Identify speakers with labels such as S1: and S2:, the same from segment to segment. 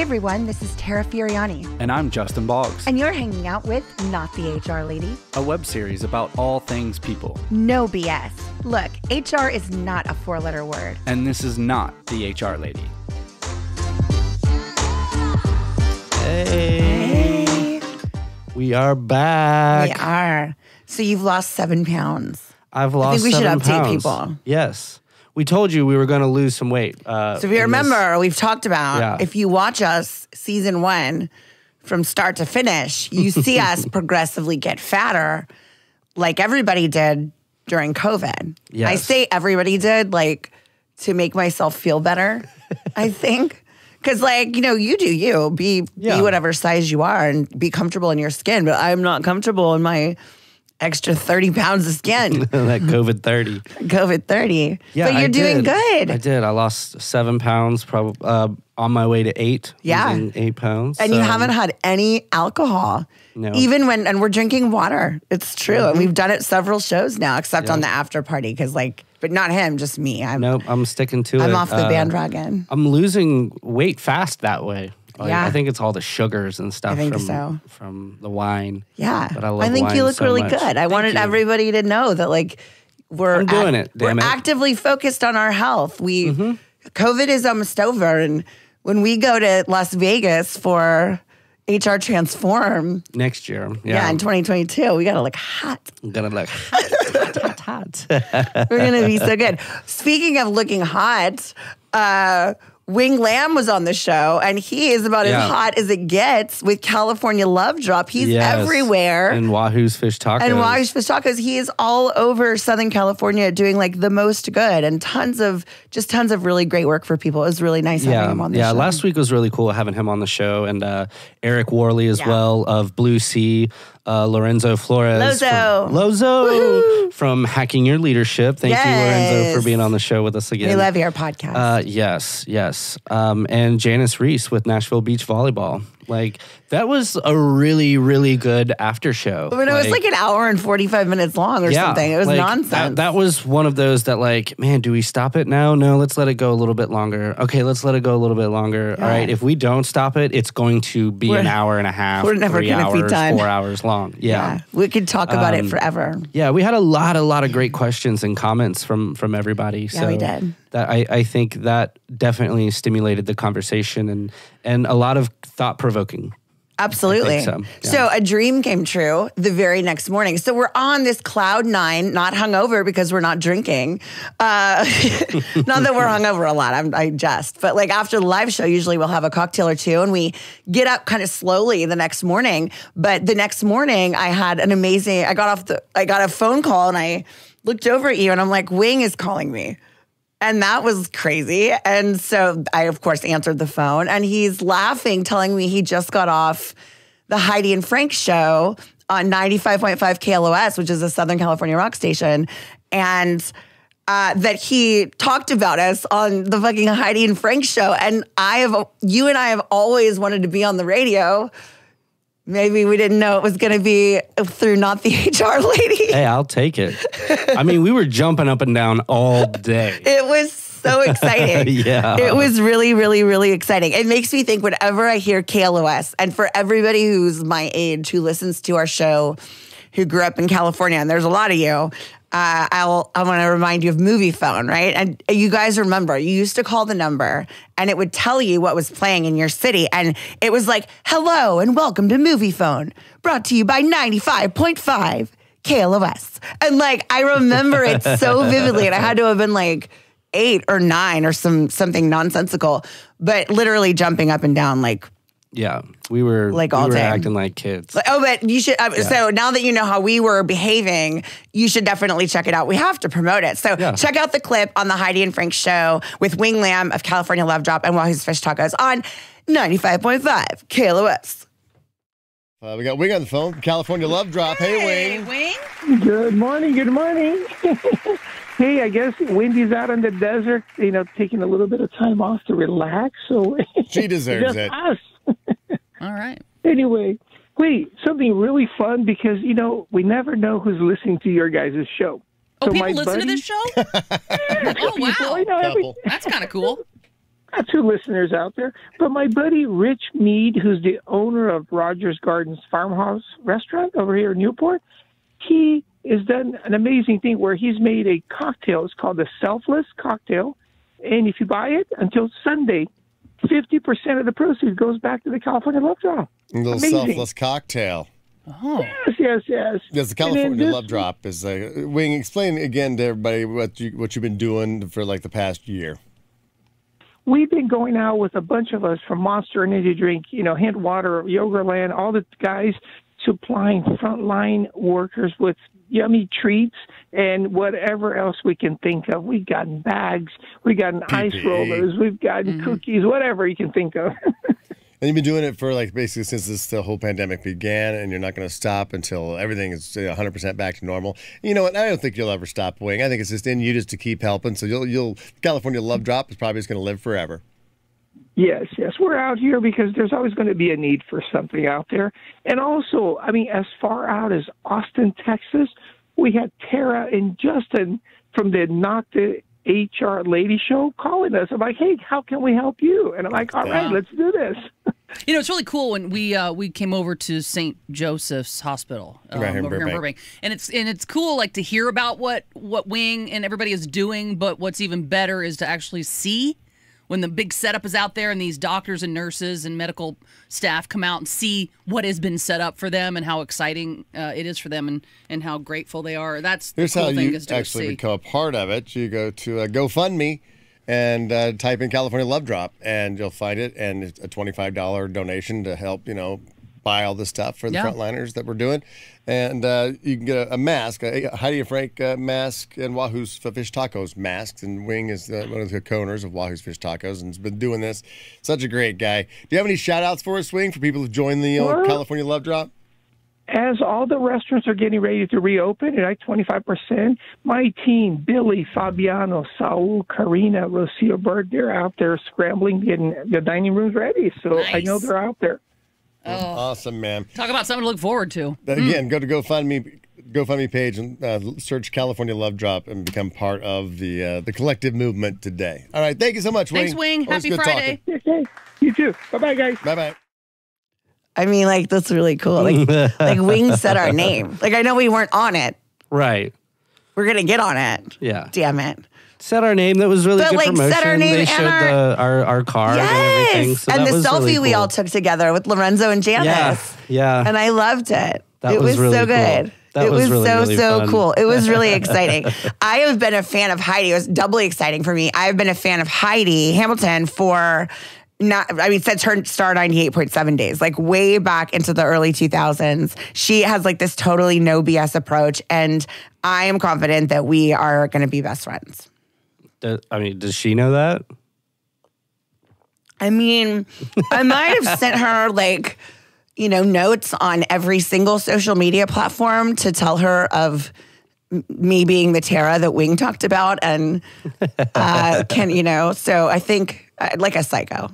S1: Hey everyone, this is Tara Fioriani.
S2: And I'm Justin Boggs.
S1: And you're hanging out with Not the HR Lady,
S2: a web series about all things people.
S1: No BS. Look, HR is not a four-letter word.
S2: And this is not the HR Lady.
S3: Hey. We are back.
S1: We are. So you've lost 7 pounds.
S3: I've lost 7 pounds.
S1: I think we should update people.
S3: Yes. We told you we were going to lose some weight.
S1: So if you remember, we've talked about, if you watch us season 1 from start to finish, you see us progressively get fatter like everybody did during COVID.
S3: Yes.
S1: I say everybody did, like, to make myself feel better, I think. Because, like, you know, you do you. Be whatever size you are and be comfortable in your skin. But I'm not comfortable in my extra 30 pounds of skin.
S3: That COVID 30.
S1: COVID 30.
S3: Yeah,
S1: but you're doing good.
S3: I did. I lost 7 pounds probably on my way to 8.
S1: Yeah.
S3: Losing 8 pounds.
S1: And you haven't had any alcohol.
S3: No.
S1: Even when, and we're drinking water. It's true. Mm-hmm. And we've done it several shows now, except on the after party. Because, like, but not him, just me.
S3: Nope, I'm sticking to it.
S1: I'm off the bandwagon.
S3: I'm losing weight fast that way. Like,
S1: Yeah.
S3: I think it's all the sugars and stuff from the wine.
S1: Yeah.
S3: But I love
S1: I think
S3: wine
S1: you look
S3: so
S1: really
S3: much.
S1: good. I wanted everybody to know that, like, we're
S3: I'm doing it, damn
S1: we're
S3: it.
S1: actively focused on our health. COVID is almost over. And when we go to Las Vegas for HR Transform
S3: Next year.
S1: in 2022, we got to look hot.
S3: I'm going to look hot.
S1: We're going to be so good. Speaking of looking hot, Wing Lam was on the show, and he is about as hot as it gets with California Love Drop. He's everywhere.
S3: And Wahoo's Fish Tacos.
S1: He is all over Southern California doing, like, the most good and tons of really great work for people. It was really nice having him on the show.
S3: Yeah, last week was really cool having him on the show, and Eric Worley as well of Blue Sea. Lorenzo Flores. Lozo from Hacking Your Leadership. Thank you, Lorenzo, for being on the show with us again.
S1: We love your podcast.
S3: Yes. And Janice Reese with Nashville Beach Volleyball. Like, that was a really, really good after show.
S1: But it was like an hour and 45 minutes long or something. It was nonsense.
S3: That was one of those that, like, man, do we stop it now? No, let's let it go a little bit longer. Okay, let's let it go a little bit longer. Yeah. All right, if we don't stop it, it's going to be an hour and a half,
S1: we're never
S3: 3 hours,
S1: be done.
S3: 4 hours long. Yeah.
S1: We could talk about it forever.
S3: Yeah, we had a lot of great questions and comments from everybody.
S1: Yeah, we did.
S3: That I think that definitely stimulated the conversation and a lot of thought-provoking.
S1: Absolutely.
S3: So,
S1: so a dream came true the very next morning. So we're on this cloud 9, not hungover because we're not drinking. Not that we're hungover a lot. I jest. But, like, after the live show, usually we'll have a cocktail or two, and we get up kind of slowly the next morning. But the next morning, I had I got a phone call, and I looked over at you, and I'm like, Wing is calling me. And that was crazy. And so I, of course, answered the phone. And he's laughing, telling me he just got off the Heidi and Frank show on 95.5 KLOS, which is a Southern California rock station. And that he talked about us on the fucking Heidi and Frank show. And you and I have always wanted to be on the radio. Maybe we didn't know it was going to be through Not the HR Lady.
S3: Hey, I'll take it. I mean, we were jumping up and down all day.
S1: It was so exciting.
S3: Yeah.
S1: It was really, really, really exciting. It makes me think whenever I hear KLOS, and for everybody who's my age who listens to our show, who grew up in California, and there's a lot of you, I want to remind you of Movie Phone, right? And you guys remember, you used to call the number and it would tell you what was playing in your city. And it was like, hello and welcome to Movie Phone, brought to you by 95.5 KLOS. And, like, I remember it so vividly. And I had to have been like 8 or 9 or something nonsensical, but literally jumping up and down, like,
S3: yeah, we were
S1: like all day
S3: acting like kids.
S1: But you should. So now that you know how we were behaving, you should definitely check it out. We have to promote it. So check out the clip on the Heidi and Frank show with Wing Lam of California Love Drop and Wahoo's Fish Tacos on 95.5 KLOS.
S4: We got Wing on the phone from California Love Drop. Hey, Wing.
S5: Good morning. Hey, I guess Wendy's out in the desert, taking a little bit of time off to relax. So
S4: she deserves it.
S5: Us.
S6: All right.
S5: Anyway, wait, something really fun because, we never know who's listening to your guys' show.
S6: Oh, so people listen to this show? Oh, wow.
S5: I know
S6: That's kind of cool.
S5: got 2 listeners out there. But my buddy Rich Mead, who's the owner of Rogers Gardens Farmhouse Restaurant over here in Newport, he has done an amazing thing where he's made a cocktail. It's called the Selfless Cocktail. And if you buy it until Sunday, 50% of the proceeds goes back to the California Love Drop.
S4: A little
S5: Amazing.
S4: selfless cocktail.
S6: Oh.
S5: Yes.
S4: Yes, the California Love Drop is Wing, explain again to everybody what you've been doing for like the past year.
S5: We've been going out with a bunch of us from Monster Energy Drink, Hint Water, Yogaland, all the guys supplying frontline workers with yummy treats and whatever else we can think of. We've gotten bags, we've gotten ice rollers, we've gotten cookies, whatever you can think of.
S4: And you've been doing it for basically since the whole pandemic began, and you're not going to stop until everything is 100% back to normal. You know what? I don't think you'll ever stop, Wing. I think it's just in you just to keep helping. So you'll California Love Drop is probably just going to live forever.
S5: Yes. We're out here because there's always going to be a need for something out there. And also, as far out as Austin, Texas, we had Tara and Justin from the Not the HR Lady Show calling us. I'm like, hey, how can we help you? And I'm like, all right, let's do this.
S6: It's really cool when we came over to St. Joseph's Hospital over here in Burbank, and it's cool to hear about what Wing and everybody is doing. But what's even better is to actually see when the big setup is out there and these doctors and nurses and medical staff come out and see what has been set up for them and how exciting it is for them and how grateful they are. That's the cool thing is to
S4: actually
S6: see.
S4: become a part of it. You go to GoFundMe and type in California Love Drop, and you'll find it. And it's a $25 donation to help, buy all the stuff for the frontliners that we're doing. And you can get a mask, a Heidi and Frank mask, and Wahoo's Fish Tacos masks. And Wing is one of the co-owners of Wahoo's Fish Tacos and has been doing this. Such a great guy. Do you have any shout-outs for us, Wing, for people who joined the California Love Drop?
S5: As all the restaurants are getting ready to reopen at 25%, my team, Billy, Fabiano, Saul, Karina, Rocio Bird, they're out there scrambling, getting the dining rooms ready. So
S6: nice.
S5: I know they're out there.
S6: Oh.
S4: Awesome, man.
S6: Talk about something to look forward to.
S4: Again, go to GoFundMe page and search California Love Drop and become part of the collective movement today. All right, thank you so much, Wing.
S6: Thanks, Wing. Happy Friday.
S5: Okay, you too. Bye-bye, guys.
S4: Bye-bye.
S1: That's really cool. Wing said our name. I know we weren't on it.
S3: Right.
S1: We're going to get on it.
S3: Yeah.
S1: Damn it.
S3: Said our name. That was really good promotion.
S1: Said our name
S3: they
S1: and
S3: showed our card and everything. So
S1: and
S3: that
S1: the
S3: was
S1: selfie
S3: really
S1: we
S3: cool.
S1: all took together with Lorenzo and Janice.
S3: Yeah.
S1: And I loved it. It was
S3: really
S1: so good.
S3: Cool. That was really,
S1: so
S3: really fun.
S1: cool. It was really exciting. I have been a fan of Heidi. It was doubly exciting for me. I've been a fan of Heidi Hamilton for since her Star 98.7 days, way back into the early 2000s. She has this totally no BS approach, and I am confident that we are going to be best friends.
S3: Does she know that?
S1: I might have sent her notes on every single social media platform to tell her of me being the Tara that Wing talked about, and so I think like a psycho,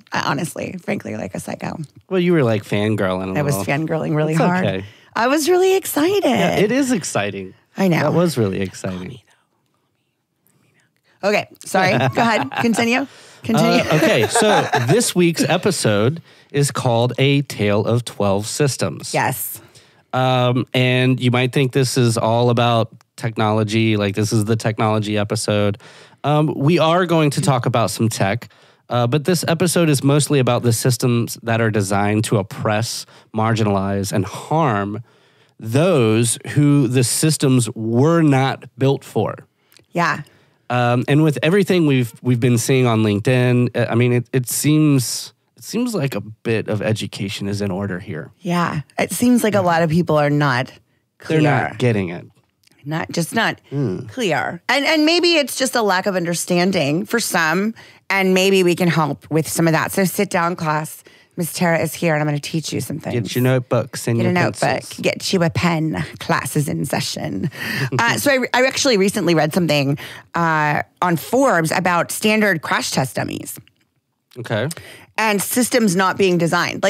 S1: frankly, like a psycho.
S3: Well, you were fangirling.
S1: I was fangirling really hard.
S3: Okay.
S1: I was really excited.
S3: Yeah, it is exciting.
S1: I know.
S3: That was really exciting.
S1: Okay, sorry. Go ahead. Continue.
S3: Okay, so this week's episode is called A Tale of 12 Systems.
S1: Yes.
S3: And you might think this is all about technology, this is the technology episode. We are going to talk about some tech, but this episode is mostly about the systems that are designed to oppress, marginalize, and harm those who the systems were not built for.
S1: Yeah.
S3: And with everything we've been seeing on LinkedIn, it seems like a bit of education is in order here.
S1: Yeah. It seems like a lot of people are not clear.
S3: They're not getting it.
S1: Not clear. And maybe it's just a lack of understanding for some, and maybe we can help with some of that. So sit down, class. Miss Tara is here, and I'm going to teach you some things.
S3: Get your notebooks and
S1: Get
S3: your
S1: a notebook.
S3: pencils.
S1: Get you a pen. Class is in session. So I actually recently read something on Forbes about standard crash test dummies.
S3: Okay.
S1: And systems not being designed.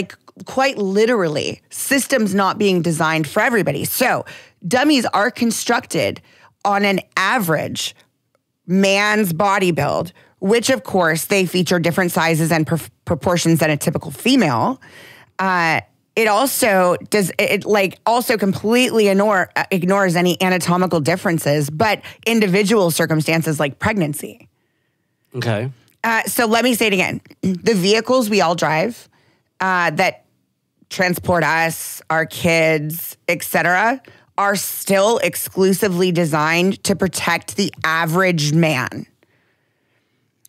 S1: Quite literally, systems not being designed for everybody. So dummies are constructed on an average man's body build which of course they feature different sizes and proportions than a typical female. It also also completely ignores any anatomical differences, but individual circumstances like pregnancy.
S3: Okay.
S1: So let me say it again. The vehicles we all drive that transport us, our kids, etc., are still exclusively designed to protect the average man.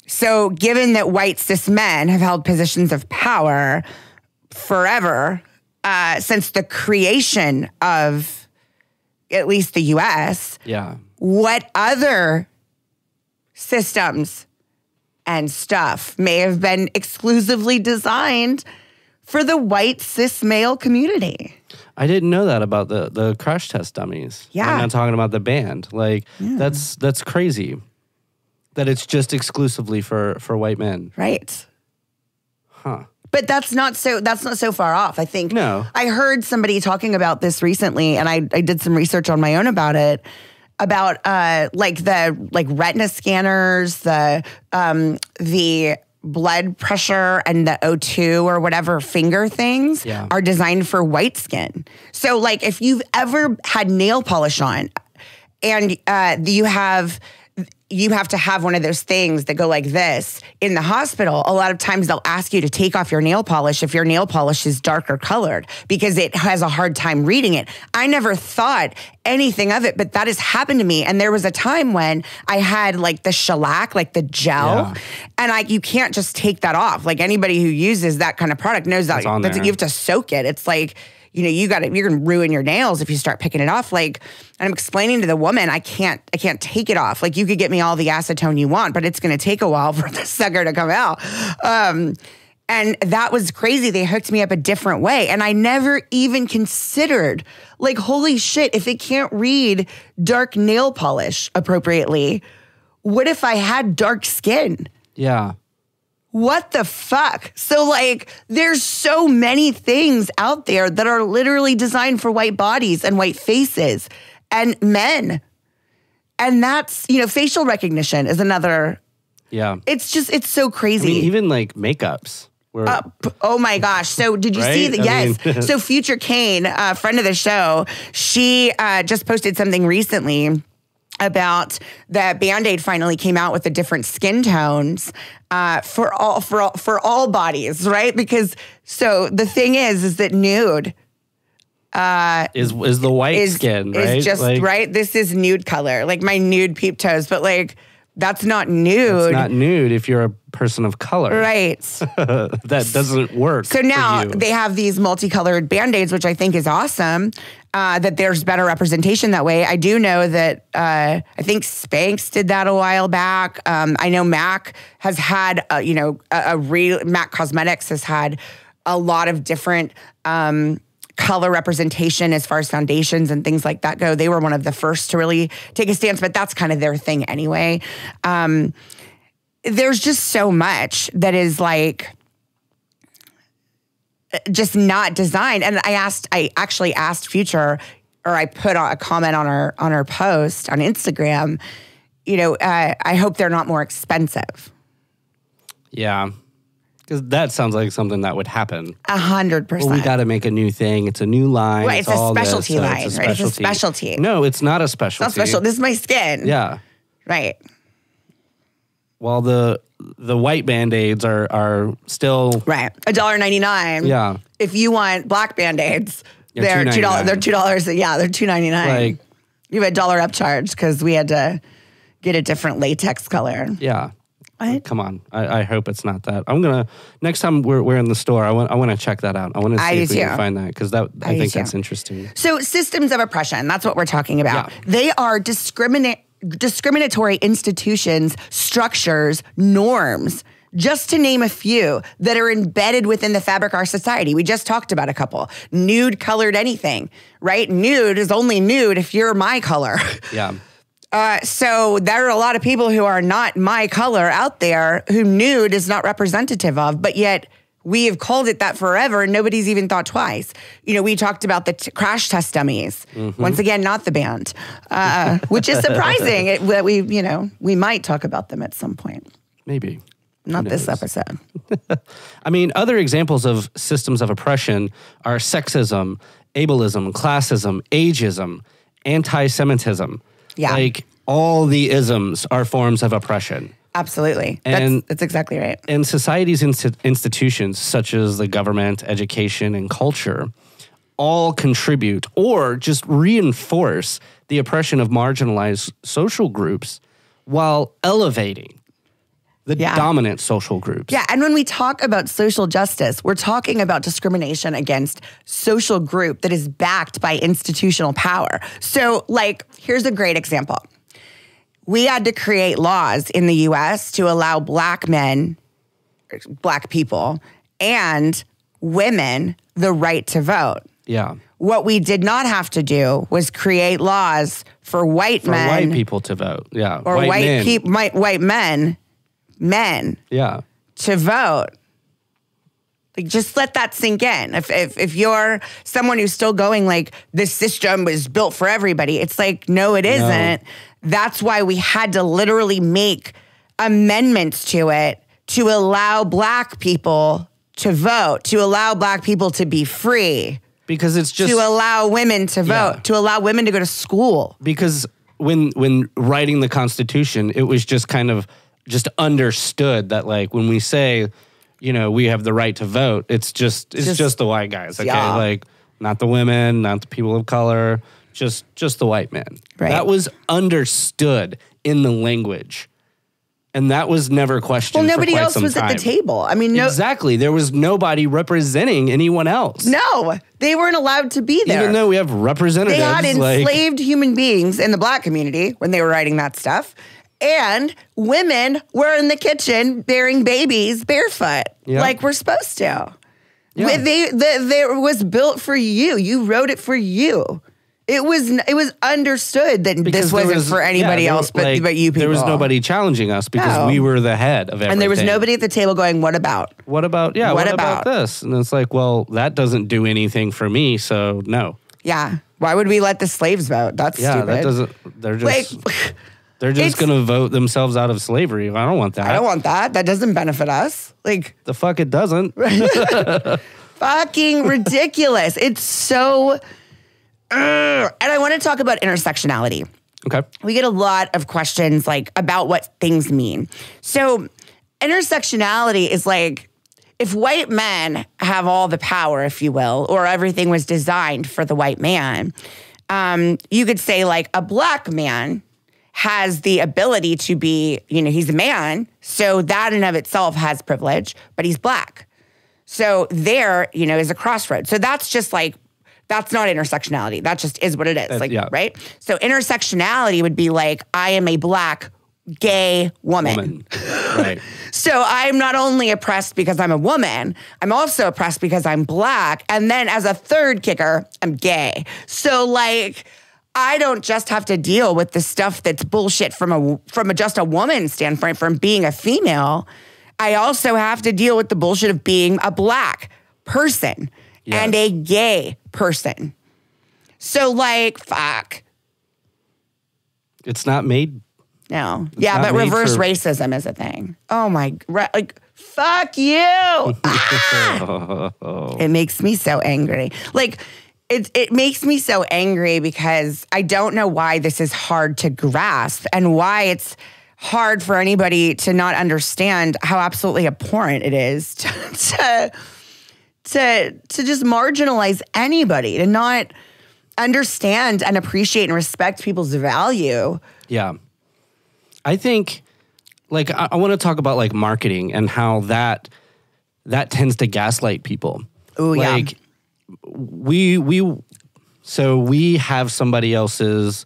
S1: So given that white cis men have held positions of power forever, since the creation of at least the U.S., what other systems and stuff may have been exclusively designed for the white cis male community?
S3: I didn't know that about the crash test dummies.
S1: Yeah.
S3: I'm not talking about the band. That's crazy. That it's just exclusively for white men.
S1: Right.
S3: Huh.
S1: But that's not so far off. I think I heard somebody talking about this recently, and I did some research on my own about it, about the retina scanners, the blood pressure and the O2 or whatever finger things are designed for white skin. So like if you've ever had nail polish on and you have to have one of those things that go like this in the hospital, a lot of times they'll ask you to take off your nail polish if your nail polish is darker colored because it has a hard time reading it. I never thought anything of it, but that has happened to me. And there was a time when I had like the shellac, like the gel, and you can't just take that off. Like anybody who uses that kind of product knows that you have to soak it. It's like, you're going to ruin your nails if you start picking it off. Like, and I'm explaining to the woman, I can't take it off. Like, you could get me all the acetone you want, but it's going to take a while for the sucker to come out. And that was crazy. They hooked me up a different way. And I never even considered, like, holy shit, if it can't read dark nail polish appropriately, what if I had dark skin?
S3: Yeah.
S1: What the fuck? So like, there's so many things out there that are literally designed for white bodies and white faces and men. And that's, facial recognition is another. Yeah. It's so crazy.
S3: I mean, even like makeups.
S1: Oh my gosh. So did you see that? Yes. So Future Kane, a friend of the show, she just posted something recently about the Band-Aid finally came out with the different skin tones for all bodies, right? Because so the thing is that nude
S3: is the white skin, right?
S1: Is just right. This is nude color, like my nude peep toes, but like that's not nude.
S3: It's not nude if you're a person of color,
S1: right?
S3: That doesn't work.
S1: So now they have these multicolored Band-Aids, which I think is awesome. That there's better representation that way. I do know that I think Spanx did that a while back. I know MAC has had, MAC Cosmetics has had a lot of different color representation as far as foundations and things like that go. They were one of the first to really take a stance, but that's kind of their thing anyway. There's just so much that is like just not designed. And I actually asked Future, or I put a comment on our post on Instagram, I hope they're not more expensive.
S3: Yeah. Because that sounds like something that would happen.
S1: 100%.
S3: Well, we got to make a new thing. It's a new line.
S1: Right, it's a specialty line. It's a specialty.
S3: No, it's not a specialty.
S1: It's not special. This is my skin.
S3: Yeah.
S1: Right.
S3: While the white Band-Aids are still
S1: right $1.99.
S3: Yeah.
S1: If you want black Band-Aids, they're $2. They're $2. Yeah, they're $2.99. Like, you have a $1 upcharge because we had to get a different latex color.
S3: Yeah. What? Come on. I hope it's not that. I'm gonna next time we're in the store, I want to check that out. I want to see if we can find that because I think that's interesting.
S1: So systems of oppression, that's what we're talking about. Yeah. They are discriminatory institutions, structures, norms, just to name a few that are embedded within the fabric of our society. We just talked about a couple. Nude colored anything, right? Nude is only nude if you're my color.
S3: Yeah.
S1: So there are a lot of people who are not my color out there who nude is not representative of, but yet we have called it that forever and nobody's even thought twice. We talked about the crash test dummies. Mm-hmm. Once again, not the band, which is surprising that we might talk about them at some point.
S3: Maybe.
S1: Not this episode.
S3: I mean, other examples of systems of oppression are sexism, ableism, classism, ageism, anti-Semitism.
S1: Yeah.
S3: Like, all the isms are forms of oppression.
S1: Absolutely.
S3: And
S1: that's exactly right.
S3: And society's institutions, such as the government, education, and culture, all contribute or just reinforce the oppression of marginalized social groups while elevating the dominant social groups.
S1: Yeah, and when we talk about social justice, we're talking about discrimination against social group that is backed by institutional power. So, like, here's a great example. We had to create laws in the U.S. to allow black men, black people, and women the right to vote.
S3: Yeah.
S1: What we did not have to do was create laws for white men.
S3: For white people to vote, yeah.
S1: Or white men
S3: yeah.
S1: to vote. Like, just let that sink in. If you're someone who's still going like, this system was built for everybody, it's like, no, it isn't. No. That's why we had to literally make amendments to it to allow black people to vote, to allow black people to be free.
S3: Because it's just...
S1: To allow women to vote, to allow women to go to school.
S3: Because when writing the Constitution, it was just kind of just understood that, like, when we say, you know, we have the right to vote, it's just the white guys, okay?
S1: Yeah.
S3: Like, not the women, not the people of color, just the white men.
S1: Right.
S3: That was understood in the language. And that was never questioned.
S1: Well, nobody
S3: for quite
S1: else
S3: some
S1: was
S3: time.
S1: at the table. I mean,
S3: exactly. There was nobody representing anyone else.
S1: No, they weren't allowed to be there.
S3: Even though we have representatives.
S1: They had enslaved human beings in the black community when they were writing that stuff. And women were in the kitchen bearing babies barefoot, like we're supposed to. Yeah. They was built for you. You wrote it for you. It was understood that because this wasn't for anybody else but you people.
S3: There was nobody challenging us because we were the head of everything.
S1: And there was nobody at the table going, what about?
S3: What about this? And it's like, well, that doesn't do anything for me, so no.
S1: Yeah. Why would we let the slaves vote? That's stupid.
S3: That doesn't, they're just going to vote themselves out of slavery. I don't want that.
S1: I don't want that. That doesn't benefit us. Like,
S3: the fuck it doesn't.
S1: Fucking ridiculous. It's so... And I want to talk about intersectionality.
S3: Okay.
S1: We get a lot of questions like about what things mean. So intersectionality is like if white men have all the power, if you will, or everything was designed for the white man, you could say like a black man has the ability to be, you know, he's a man, so that in of itself has privilege, but he's black. So there, you know, is a crossroad. So that's just like, that's not intersectionality. That just is what it is, right? So intersectionality would be like, I am a black gay woman.
S3: Right.
S1: So I'm not only oppressed because I'm a woman, I'm also oppressed because I'm black. And then as a third kicker, I'm gay. So like, I don't just have to deal with the stuff that's bullshit from just a woman's standpoint, from being a female. I also have to deal with the bullshit of being a black person. Yes. And a gay person. So, like, fuck.
S3: It's not made.
S1: No. Yeah, but reverse racism is a thing. Oh, my. Like, fuck you. It makes me so angry. Like, it makes me so angry because I don't know why this is hard to grasp and why it's hard for anybody to not understand how absolutely abhorrent it is to just marginalize anybody, to not understand and appreciate and respect people's value.
S3: Yeah. I think, like, I want to talk about, like, marketing and how that tends to gaslight people.
S1: Oh, yeah.
S3: Like, we have somebody else's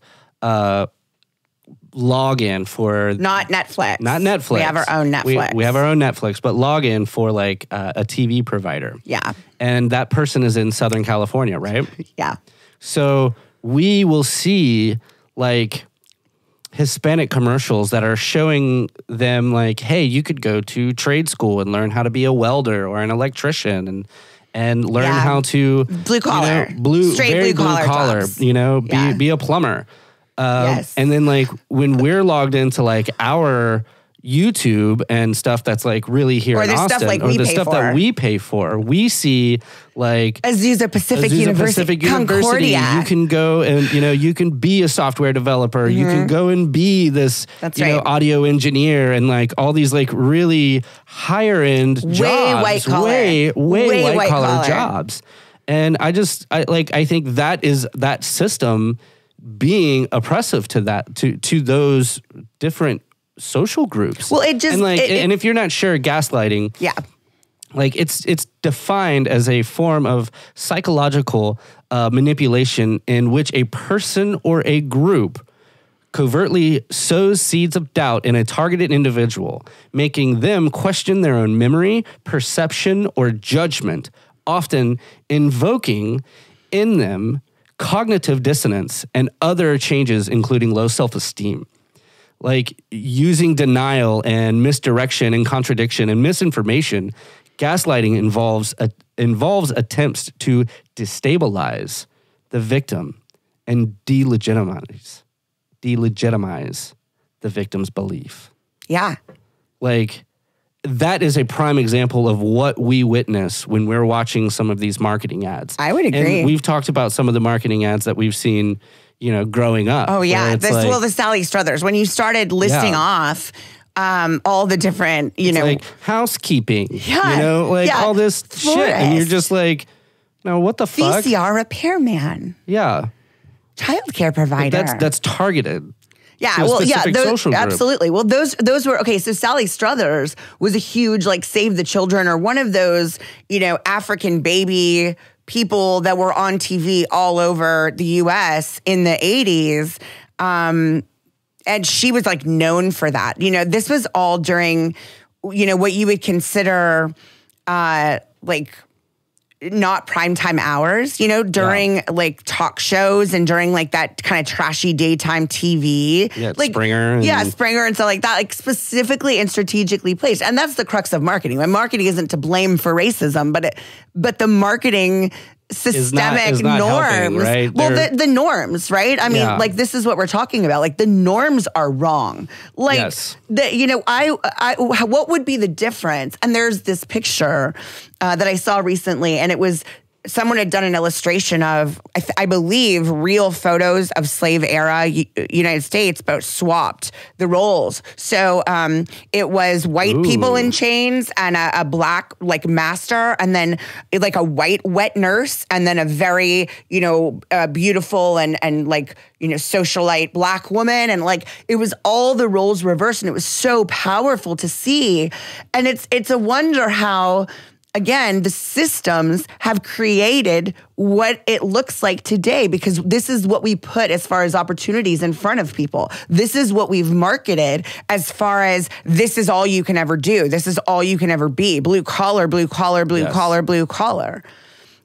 S3: login for...
S1: Not Netflix.
S3: Not Netflix.
S1: We have our own Netflix.
S3: We have our own Netflix, but login for like a TV provider.
S1: Yeah.
S3: And that person is in Southern California, right?
S1: Yeah.
S3: So we will see like Hispanic commercials that are showing them like, hey, you could go to trade school and learn how to be a welder or an electrician and learn how to...
S1: Blue collar.
S3: Straight blue collar, jobs. You know, be a plumber.
S1: Yes.
S3: And then like when we're logged into like our YouTube and stuff that's like really here in Austin,
S1: stuff like
S3: or the stuff that we pay for, we see like
S1: Azusa Pacific University, Concordia.
S3: You can go and you can be a software developer. You can go and be this audio engineer and like all these like really higher end jobs, way white collar jobs. And I think that is that system being oppressive to that to those different social groups.
S1: Well, it just
S3: and if you're not sure, gaslighting, like it's defined as a form of psychological manipulation in which a person or a group covertly sows seeds of doubt in a targeted individual, making them question their own memory, perception, or judgment, often invoking in them cognitive dissonance and other changes, including low self-esteem. Like using denial and misdirection and contradiction and misinformation, gaslighting involves attempts to destabilize the victim and delegitimize the victim's belief.
S1: Yeah.
S3: Like that is a prime example of what we witness when we're watching some of these marketing ads.
S1: I would agree.
S3: And we've talked about some of the marketing ads that we've seen, growing up.
S1: Oh, yeah. The Sally Struthers. When you started listing off all the different,
S3: like housekeeping, all this shit. And you're just like, no, what the fuck?
S1: VCR repairman.
S3: Yeah.
S1: Childcare provider.
S3: That's targeted.
S1: Yeah,
S3: those
S1: absolutely. Well, those were okay. So Sally Struthers was a huge like Save the Children or one of those African baby people that were on TV all over the U.S. in the 80s, and she was like known for that. This was all during what you would consider like not primetime hours, during like talk shows and during like that kind of trashy daytime TV.
S3: Yeah,
S1: like
S3: Springer.
S1: Springer and stuff like that, like specifically and strategically placed. And that's the crux of marketing. When marketing isn't to blame for racism, but the marketing systemic
S3: is not
S1: norms,
S3: helping, right?
S1: Well, the norms, right? I mean, like this is what we're talking about. Like the norms are wrong. Like what would be the difference? And there's this picture that I saw recently, and it was someone had done an illustration of, I believe, real photos of slave era United States, but swapped the roles. So it was white people in chains and a black like master, and then like a white wet nurse, and then a very beautiful and like socialite black woman, and like it was all the roles reversed, and it was so powerful to see. And it's a wonder how, again, the systems have created what it looks like today, because this is what we put as far as opportunities in front of people. This is what we've marketed as far as this is all you can ever do. This is all you can ever be. Blue collar, blue collar, blue collar, blue collar.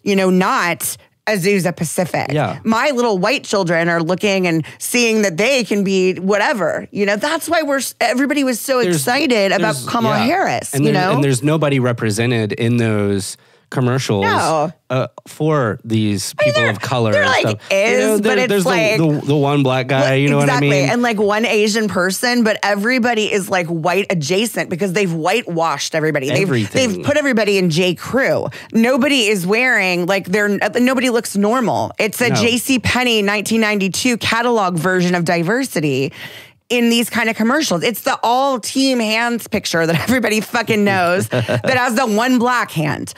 S1: Not Azusa Pacific.
S3: Yeah.
S1: My little white children are looking and seeing that they can be whatever. That's why everybody was so excited about Kamala Harris.
S3: And and there's nobody represented in those commercials for these people of color.
S1: There
S3: and
S1: like
S3: stuff.
S1: is, but it's
S3: there's
S1: like
S3: the one black guy. You know what I mean?
S1: And like one Asian person, but everybody is like white adjacent because they've whitewashed everybody. They've put everybody in J. Crew. Nobody is wearing like nobody looks normal. It's a J.C. Penney 1992 catalog version of diversity in these kind of commercials. It's the all team hands picture that everybody fucking knows that has the one black hand,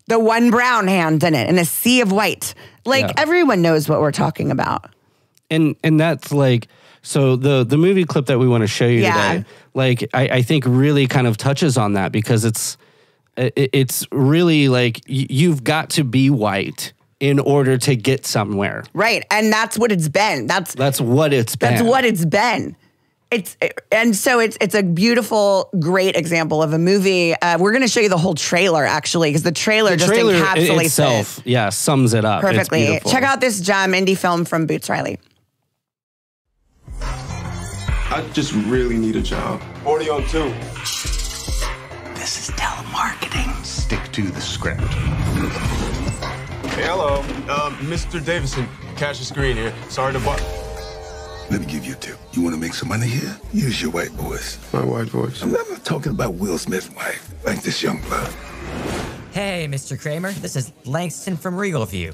S1: the one brown hand in it, and a sea of white. Like everyone knows what we're talking about.
S3: And that's like, so the movie clip that we want to show you today, like I think really kind of touches on that, because it's really like you've got to be white in order to get somewhere.
S1: Right. And that's what it's been. That's
S3: what it's been.
S1: That's what it's been. It's a beautiful, great example of a movie. We're going to show you the whole trailer, actually, because the trailer just encapsulates
S3: itself. Yeah, sums it up
S1: perfectly. Check out this gem indie film from Boots Riley.
S7: I just really need a job. 40 on 2.
S1: This is telemarketing.
S8: Stick to the script.
S7: Hey, hello. Mr. Davison, Cassius Green here. Sorry to
S8: Let me give you a tip. You want to make some money here? Use your white voice.
S7: My white voice?
S8: I'm not talking about Will Smith's wife, like this young blood.
S9: Hey, Mr. Kramer. This is Langston from Regal View.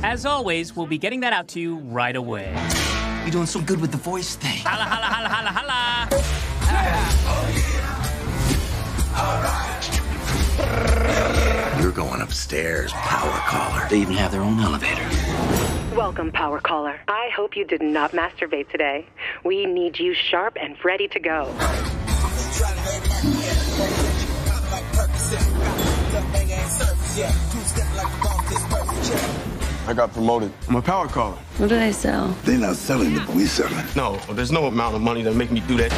S10: As always, we'll be getting that out to you right away.
S9: You're doing so good with the voice thing.
S10: Holla, holla, holla, holla,
S8: holla. You're going upstairs, power caller. They even have their own elevator.
S11: Welcome, power caller. I hope you did not masturbate today. We need you sharp and ready to go.
S7: I got promoted. I'm a power caller.
S11: What did I sell?
S8: They're not selling it, but we selling.
S7: No, there's no amount of money that make me do that.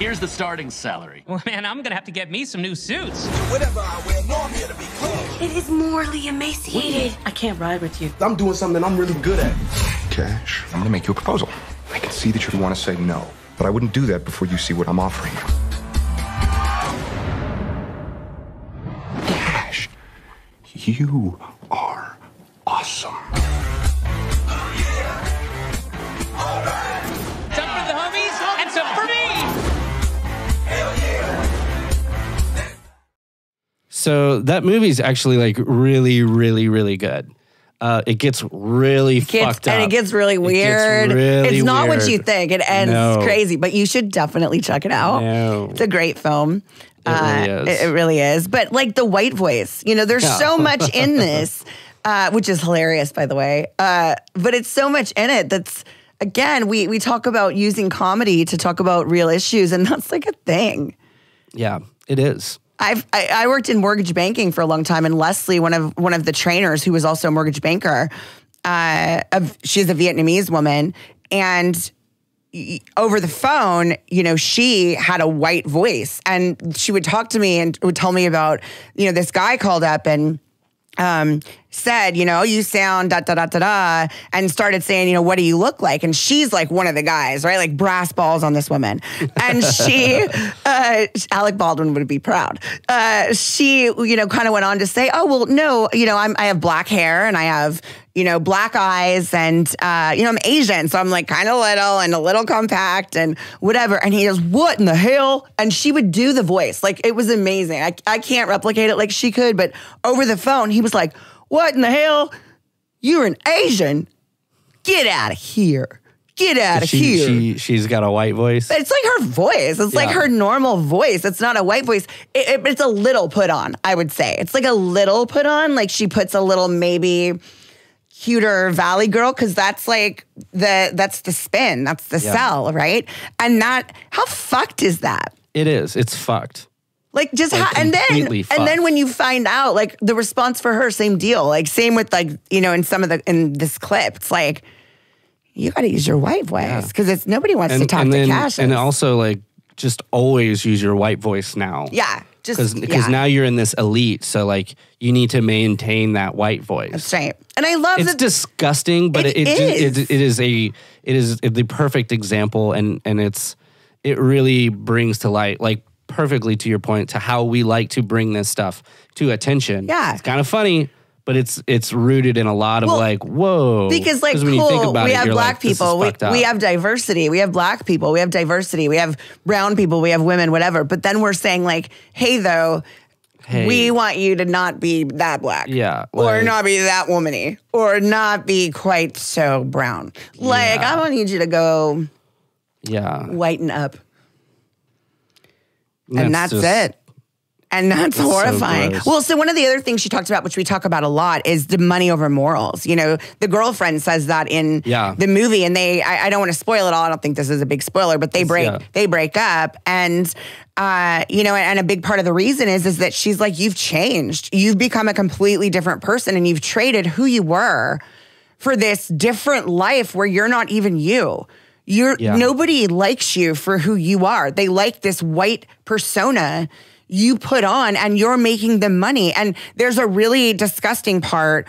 S10: Here's the starting salary. Well, man, I'm gonna have to get me some new suits.
S11: Whatever I wear, no, I'm here to be clean. It is morally emaciated. I can't ride with you.
S7: I'm doing something I'm really good at.
S12: Cash, I'm gonna make you a proposal. I can see that you want to say no, but I wouldn't do that before you see what I'm offering you. Cash, you are awesome.
S10: Some for the homies and some for me.
S3: So that movie's actually like really, really, really good. It gets really fucked up.
S1: And it gets really weird. It's not what you think. It ends crazy, but you should definitely check it out.
S3: No.
S1: It's a great film.
S3: It really is.
S1: It really is. But like the white voice, you know, there's so much in this, which is hilarious, by the way. But it's so much in it that's, again, we talk about using comedy to talk about real issues, and that's like a thing.
S3: Yeah, it is.
S1: I worked in mortgage banking for a long time, and Leslie, one of the trainers who was also a mortgage banker, she's a Vietnamese woman, and over the phone, you know, she had a white voice, and she would talk to me and would tell me about, you know, this guy called up and said, you know, you sound da da da da da, and started saying, you know, what do you look like? And she's like one of the guys, right? Like brass balls on this woman. And she, Alec Baldwin would be proud. She, you know, kind of went on to say, oh, well, no, you know, I have black hair and I have, you know, black eyes and, you know, I'm Asian. So I'm like kind of little and a little compact and whatever. And he goes, what in the hell? And she would do the voice. Like, it was amazing. I can't replicate it like she could, but over the phone, he was like, what in the hell? You're an Asian? Get out of here. Get out of here.
S3: She's got a white voice.
S1: It's like her voice. It's like her normal voice. It's not a white voice. It's a little put on, I would say. It's like a little put on. Like she puts a little maybe cuter Valley girl, because that's like that's the spin. That's the sell, right? And how fucked is that?
S3: It is. It's fucked.
S1: Like just and then when you find out, like the response for her, same deal. Like same with like, you know, in this clip, it's like you got to use your white voice because nobody wants to talk to Cash.
S3: And also like just always use your white voice now.
S1: Yeah, just
S3: because now you're in this elite, so like you need to maintain that white voice.
S1: That's right. And I love
S3: it's disgusting, but it is the perfect example, and it really brings to light, like perfectly to your point, to how we like to bring this stuff to attention.
S1: Yeah.
S3: It's kind of funny, but it's rooted in a lot of like, whoa.
S1: Because like,
S3: when you think about
S1: we
S3: it,
S1: have black
S3: like,
S1: people, we have diversity, we have black people, we have diversity, we have brown people, we have women, whatever. But then we're saying like, hey, we want you to not be that black.
S3: Yeah.
S1: Or not be that womany. Or not be quite so brown. Like, I don't need you to go whiten up. And that's it. And that's horrifying. So one of the other things she talked about, which we talk about a lot, is the money over morals. You know, the girlfriend says that in the movie, and I don't want to spoil it all. I don't think this is a big spoiler, but they break up, and you know, and a big part of the reason is that she's like, you've changed, you've become a completely different person, and you've traded who you were for this different life where you're not even you. Nobody likes you for who you are. They like this white persona you put on, and you're making them money. And there's a really disgusting part,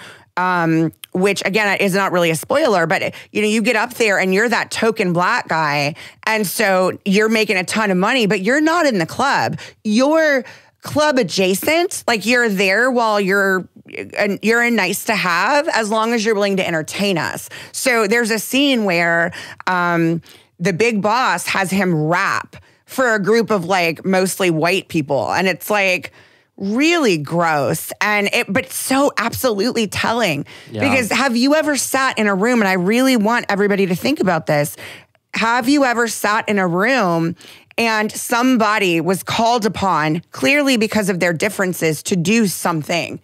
S1: which again is not really a spoiler, but you know, you get up there and you're that token black guy, and so you're making a ton of money, but you're not in the club. You're club adjacent, like you're there while you're you're a nice to have as long as you're willing to entertain us. So there's a scene where the big boss has him rap for a group of like mostly white people. And it's like really gross. But so absolutely telling. Yeah. Because have you ever sat in a room, and I really want everybody to think about this. Have you ever sat in a room and somebody was called upon, clearly because of their differences, to do something?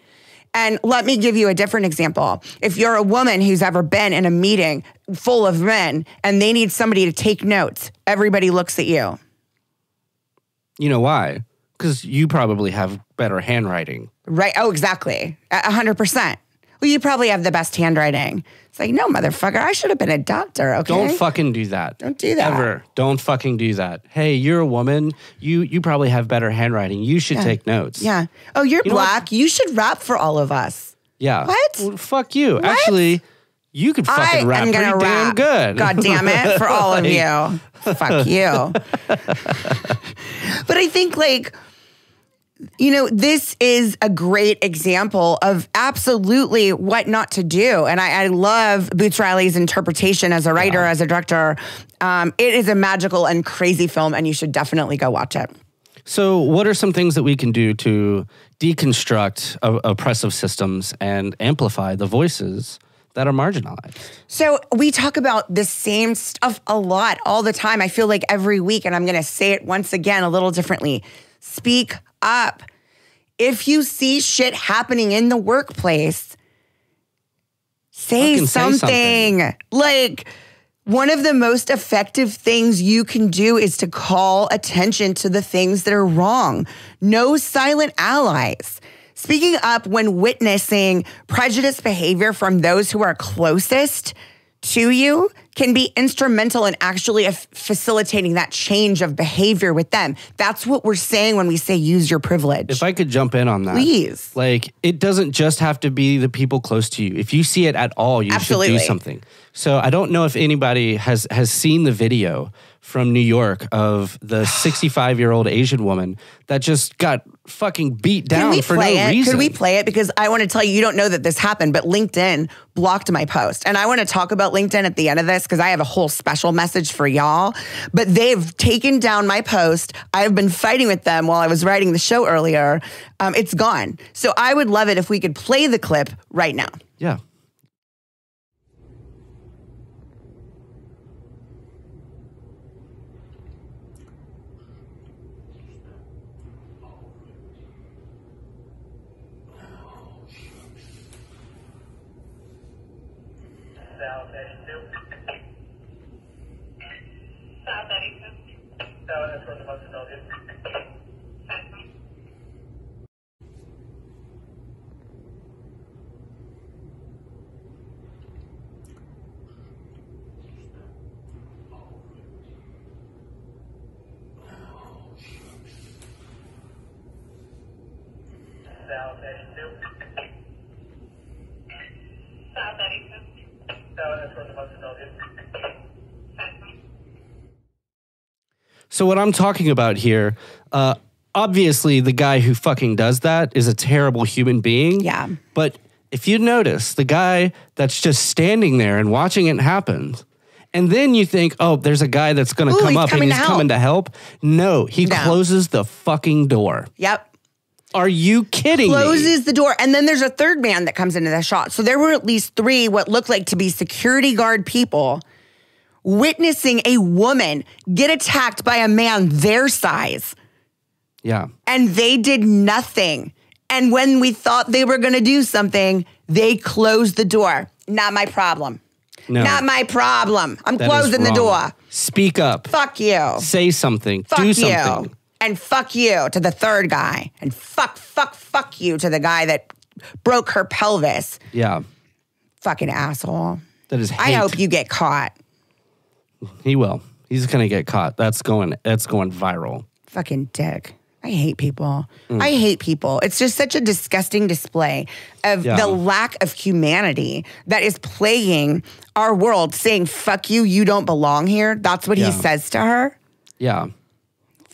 S1: And let me give you a different example. If you're a woman who's ever been in a meeting full of men and they need somebody to take notes, everybody looks at you.
S3: You know why? Because you probably have better handwriting.
S1: Right. Oh, exactly. 100%. Well, you probably have the best handwriting. It's like, no, motherfucker, I should have been a doctor, okay?
S3: Don't fucking do that.
S1: Don't do that.
S3: Ever. Don't fucking do that. Hey, you're a woman. You probably have better handwriting. You should take notes.
S1: Yeah. Oh, you're black. You should rap for all of us.
S3: Yeah.
S1: What?
S3: Well, fuck you. What? Actually, you could fucking rap pretty damn good.
S1: God damn it, for all of you. Fuck you. But I think, like, you know, this is a great example of absolutely what not to do. And I love Boots Riley's interpretation as a writer, as a director. It is a magical and crazy film, and you should definitely go watch it.
S3: So what are some things that we can do to deconstruct oppressive systems and amplify the voices that are marginalized?
S1: So we talk about the same stuff a lot all the time. I feel like every week, and I'm going to say it once again a little differently. Speak up. If you see shit happening in the workplace, say something. Like, one of the most effective things you can do is to call attention to the things that are wrong. No silent allies. Speaking up when witnessing prejudiced behavior from those who are closest to you can be instrumental in actually facilitating that change of behavior with them. That's what we're saying when we say use your privilege.
S3: If I could jump in on that.
S1: Please.
S3: Like, it doesn't just have to be the people close to you. If you see it at all, you should do something. So I don't know if anybody has seen the video from New York of the 65-year-old Asian woman that just got fucking beat down for no reason.
S1: Could we play it? Because I want to tell you, you don't know that this happened, but LinkedIn blocked my post. And I want to talk about LinkedIn at the end of this because I have a whole special message for y'all. But they've taken down my post. I've been fighting with them while I was writing the show earlier. It's gone. So I would love it if we could play the clip right now.
S3: Yeah. So what I'm talking about here, obviously the guy who fucking does that is a terrible human being.
S1: Yeah.
S3: But if you notice, the guy that's just standing there and watching it happen, and then you think, oh, there's a guy that's going to come up and he's coming to help. No, he closes the fucking door.
S1: Yep.
S3: Are you kidding me?
S1: Closes the door. And then there's a third man that comes into the shot. So there were at least 3 what looked like to be security guard people witnessing a woman get attacked by a man their size.
S3: Yeah.
S1: And they did nothing. And when we thought they were going to do something, they closed the door. Not my problem.
S3: No.
S1: Not my problem. I'm closing the door.
S3: Speak up.
S1: Fuck you.
S3: Say something.
S1: Fuck
S3: do something.
S1: You. And fuck you to the third guy. And fuck you to the guy that broke her pelvis.
S3: Yeah.
S1: Fucking asshole.
S3: That is hate.
S1: I hope you get caught.
S3: He will. He's going to get caught. That's going viral.
S1: Fucking dick. I hate people. I hate people. It's just such a disgusting display of the lack of humanity that is plaguing our world, saying, fuck you, you don't belong here. That's what he says to her.
S3: Yeah.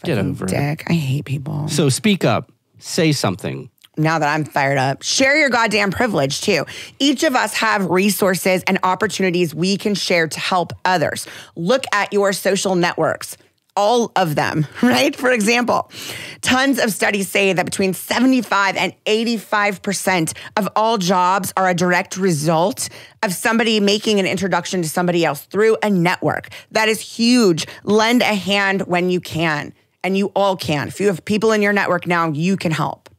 S3: Get over
S1: dick.
S3: it.
S1: I hate people.
S3: So speak up. Say something.
S1: now that I'm fired up, share your goddamn privilege too. Each of us have resources and opportunities we can share to help others. Look at your social networks. All of them, right? For example, tons of studies say that between 75 and 85% of all jobs are a direct result of somebody making an introduction to somebody else through a network. That is huge. Lend a hand when you can, and you all can. If you have people in your network now, you can help.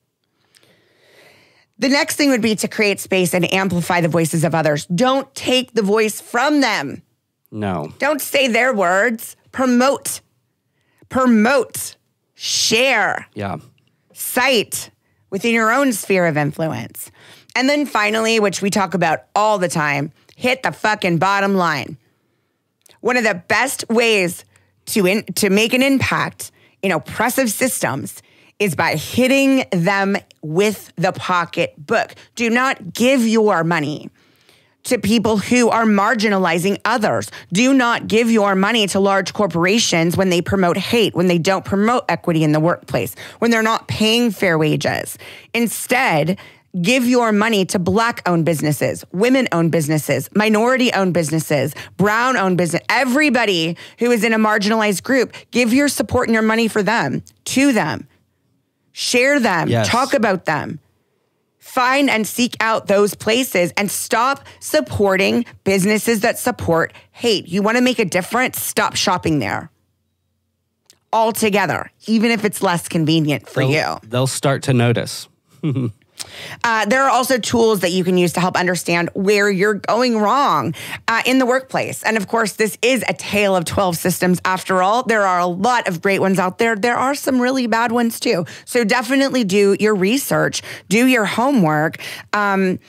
S1: The next thing would be to create space and amplify the voices of others. Don't take the voice from them.
S3: No.
S1: Don't say their words. Promote, share, cite within your own sphere of influence. And then finally, which we talk about all the time, hit the fucking bottom line. One of the best ways to make an impact in oppressive systems is by hitting them with the pocketbook. Do not give your money to people who are marginalizing others. Do not give your money to large corporations when they promote hate, when they don't promote equity in the workplace, when they're not paying fair wages. Instead, give your money to Black-owned businesses, women-owned businesses, minority-owned businesses, brown-owned business. Everybody who is in a marginalized group, give your support and your money for them, to them. Share them, talk about them. Find and seek out those places and stop supporting businesses that support hate. You want to make a difference? Stop shopping there. Altogether, even if it's less convenient for you.
S3: They'll start to notice.
S1: There are also tools that you can use to help understand where you're going wrong in the workplace. And of course, this is a tale of 12 systems after all. There are a lot of great ones out there. There are some really bad ones too. So definitely do your research, do your homework, and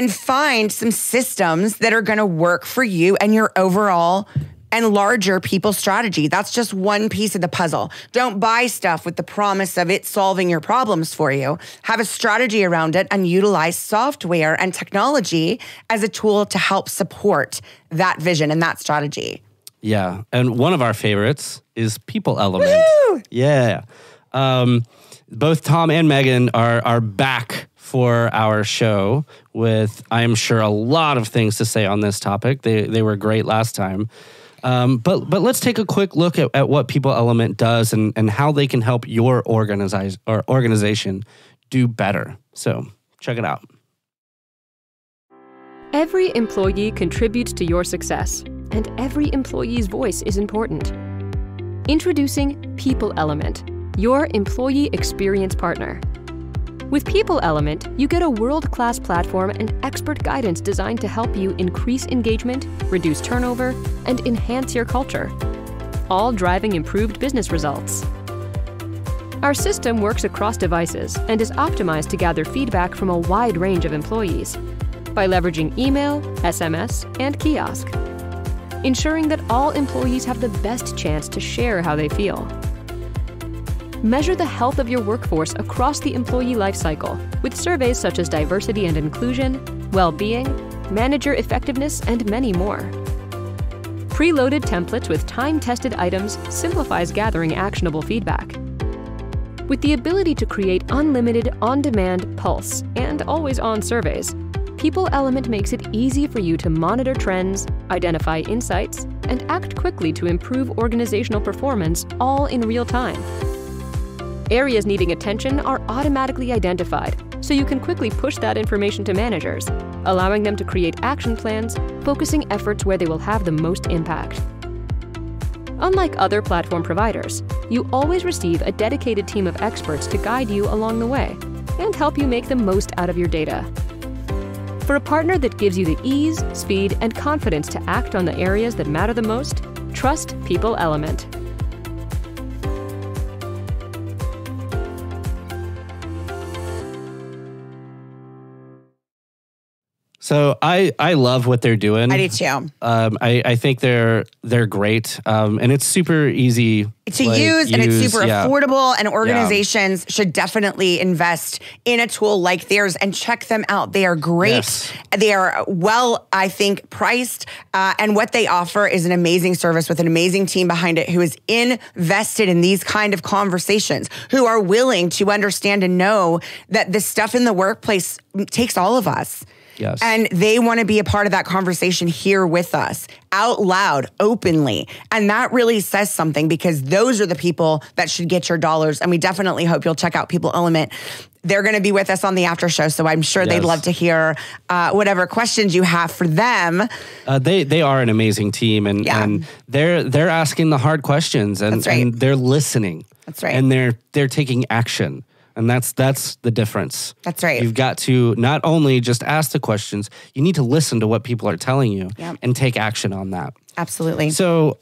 S1: find some systems that are going to work for you and your overall and larger people strategy. That's just one piece of the puzzle. Don't buy stuff with the promise of it solving your problems for you. Have a strategy around it and utilize software and technology as a tool to help support that vision and that strategy.
S3: Yeah. And one of our favorites is People Element.
S1: Woo!
S3: Yeah. Both Tom and Megan are back for our show with, I am sure, a lot of things to say on this topic. They were great last time. But let's take a quick look at what People Element does and how they can help your organization do better. So check it out.
S13: Every employee contributes to your success, and every employee's voice is important. Introducing People Element, your employee experience partner. With People Element, you get a world-class platform and expert guidance designed to help you increase engagement, reduce turnover, and enhance your culture, all driving improved business results. Our system works across devices and is optimized to gather feedback from a wide range of employees by leveraging email, SMS, and kiosk, ensuring that all employees have the best chance to share how they feel. Measure the health of your workforce across the employee lifecycle with surveys such as diversity and inclusion, well-being, manager effectiveness, and many more. Preloaded templates with time-tested items simplifies gathering actionable feedback. With the ability to create unlimited on-demand pulse and always-on surveys, People Element makes it easy for you to monitor trends, identify insights, and act quickly to improve organizational performance all in real time. Areas needing attention are automatically identified, so you can quickly push that information to managers, allowing them to create action plans, focusing efforts where they will have the most impact. Unlike other platform providers, you always receive a dedicated team of experts to guide you along the way and help you make the most out of your data. For a partner that gives you the ease, speed, and confidence to act on the areas that matter the most, trust People Element.
S3: So I love what they're doing.
S1: I do too.
S3: I think they're great, and it's super easy
S1: to use, and it's super affordable. And organizations should definitely invest in a tool like theirs and check them out. They are great. Yes. They are well, I think, priced, and what they offer is an amazing service with an amazing team behind it who is invested in these kind of conversations, who are willing to understand and know that the stuff in the workplace takes all of us.
S3: Yes.
S1: And they want to be a part of that conversation here with us, out loud, openly. And that really says something, because those are the people that should get your dollars. And we definitely hope you'll check out People Element. They're going to be with us on the after show, so I'm sure they'd love to hear whatever questions you have for them.
S3: They are an amazing team, and they're asking the hard questions, and, and they're listening.
S1: That's right.
S3: And they're taking action. And that's the difference.
S1: That's right.
S3: You've got to not only just ask the questions, you need to listen to what people are telling you and take action on that.
S1: Absolutely.
S3: So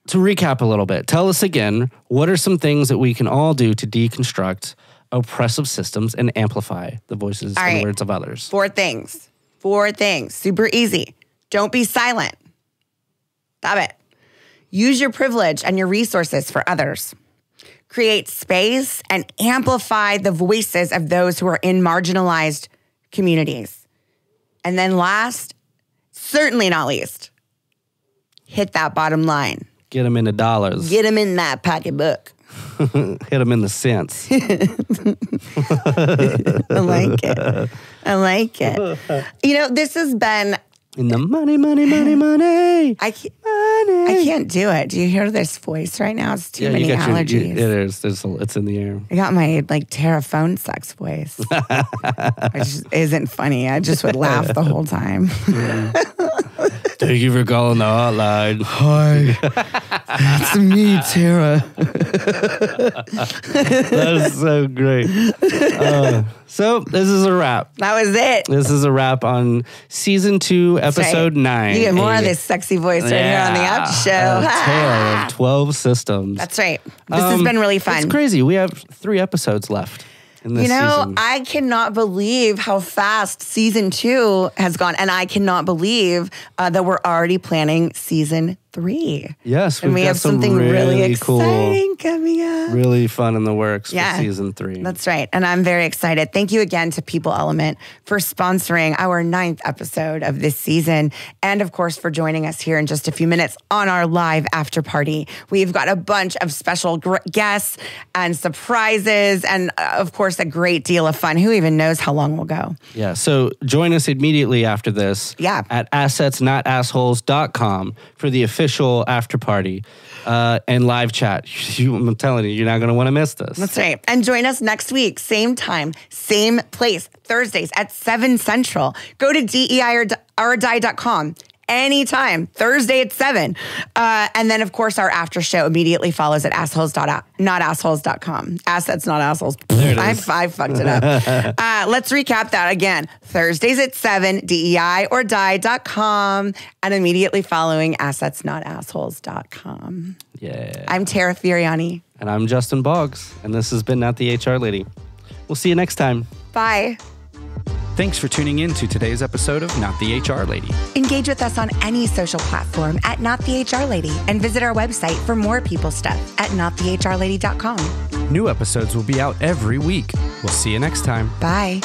S3: to recap a little bit, tell us again, what are some things that we can all do to deconstruct oppressive systems and amplify the voices and words of others?
S1: 4 things. 4 things. Super easy. Don't be silent. Stop it. Use your privilege and your resources for others. Create space and amplify the voices of those who are in marginalized communities. And then last, certainly not least, hit that bottom line.
S3: Get them into dollars.
S1: Get them in that pocketbook.
S3: Hit them in the cents.
S1: I like it. I like it. You know, this has been...
S3: In the money.
S1: I can't do it. Do you hear this voice right now? It's too many allergies.
S3: It is. It's in the air.
S1: I got my Tara phone sex voice. Which isn't funny. I just would laugh the whole time.
S3: Thank you for calling the hotline.
S1: Hi. It's me, Tara.
S3: That's so great. So this is a wrap.
S1: That was it.
S3: This is a wrap on season 2, episode 9.
S1: You get more of this sexy voice right here on the after show.
S3: A tale of 12 systems.
S1: That's right. This has been really fun.
S3: It's crazy. We have 3 episodes left in this season.
S1: I cannot believe how fast season 2 has gone. And I cannot believe that we're already planning season 3.
S3: Yes,
S1: and we have something really exciting coming up.
S3: Really fun in the works for season 3.
S1: That's right. And I'm very excited. Thank you again to People Element for sponsoring our 9th episode of this season. And of course, for joining us here in just a few minutes on our live after party. We've got a bunch of special guests and surprises. And of course, a great deal of fun. Who even knows how long we'll go?
S3: Yeah. So join us immediately after this at assetsnotassholes.com for the official after party and live chat. I'm telling you, you're not going to want to miss this.
S1: That's right. And join us next week, same time, same place, Thursdays at 7 Central. Go to DEI.com. Anytime, Thursday at 7. And then, of course, our after show immediately follows at notassholes.com. Assets, not assholes.
S3: There it is.
S1: I fucked it up. Let's recap that again. Thursdays at 7, DEI.com, and immediately following assetsnotassholes.com.
S3: Yeah.
S1: I'm Tara Furiani.
S3: And I'm Justin Boggs. And this has been Not the HR Lady. We'll see you next time.
S1: Bye.
S2: Thanks for tuning in to today's episode of Not the HR Lady.
S1: Engage with us on any social platform at Not the HR Lady and visit our website for more people stuff at notthehrlady.com.
S2: New episodes will be out every week. We'll see you next time.
S1: Bye.